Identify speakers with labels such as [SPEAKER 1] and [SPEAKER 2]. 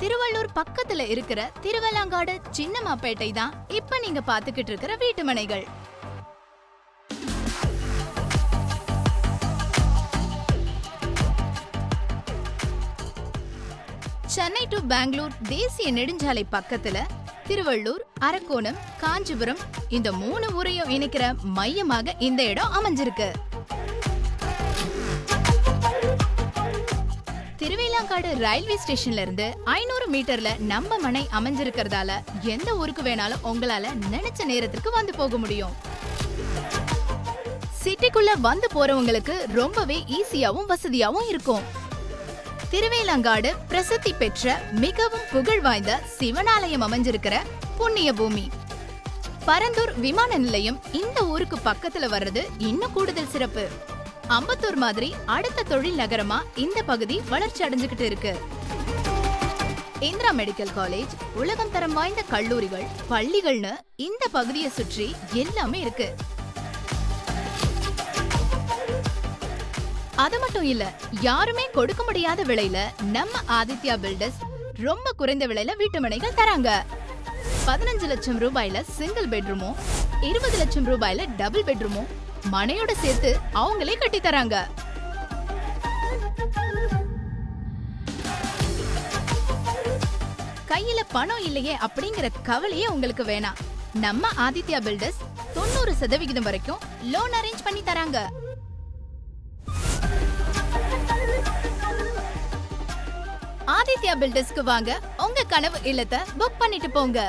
[SPEAKER 1] திருவள்ளூர் பக்கத்துல இருக்கிற திருவல்லாங்காடு சின்னமாப்பேட்டை தான் இப்ப நீங்க பாத்துக்கிட்டு இருக்கிற வீட்டு மனைகள். சென்னை டு பெங்களூர் தேசிய நெடுஞ்சாலை பக்கத்துல திருவள்ளூர், அரக்கோணம், காஞ்சிபுரம் இந்த 3 ஊரையும் இணைக்கிற மையமாக இந்த இடம் அமைஞ்சிருக்கு. திருவேலாங்காடு ரயில்வே ஸ்டேஷன்ல இருந்து 500 மீட்டர்ல நம்ம மனை அமைஞ்சிருக்கிறதால எந்த ஊருக்கு வேணாலும் உங்களால நினைச்ச நேரத்துக்கு வந்து போக முடியும். சிட்டிக்குள்ள வந்து போறவங்களுக்கு ரொம்பவே ஈஸியாவும் வசதியாவும் இருக்கும். திருவேலாங்காடு பிரசித்தி பெற்ற மிகவும் புகழ் வாய்ந்த சிவனாலயம் அமைஞ்சிருக்கிற புண்ணிய பூமி. பரந்தூர் விமான நிலையம் இந்த ஊருக்கு பக்கத்துல வர்றது இன்னும் கூடுதல் சிறப்பு. அம்பத்தூர் மாதிரி அடுத்த தொழில் நகரமா இந்த பகுதி வளர்ச்சி அடைஞ்சுகிட்டு இருக்கு. இந்திரா மெடிக்கல் காலேஜ், உலகம் தரம் வாய்ந்த கல்லூரிகள், பள்ளிகள்னு இந்த பகுதியை சுற்றி எல்லாமே இருக்கு. அது மட்டும் இல்ல, யாருமே கொடுக்க முடியாத விலையில நம்ம ஆதித்யா பில்டர்ஸ் ரொம்ப குறைந்த விலையில வீட்டு மனைகள் தராங்க. 15 லட்சம் ரூபாயில சிங்கிள் பெட்ரூமும் 20 லட்சம் ரூபாயில டபுள் பெட்ரூமும் மனையோட சேர்த்து அவங்களே கட்டி தராங்க. கையில பணம் இல்லையே அப்படிங்கிற கவலையே உங்களுக்கு வேணாம். நம்ம ஆதித்யா பில்டர்ஸ் 90% வரைக்கும் லோன் அரேஞ்ச் பண்ணி தராங்க. ஆதித்யா பில்டர்ஸ்க்கு வாங்க, உங்க கனவு இல்லத்தை புக் பண்ணிட்டு போங்க.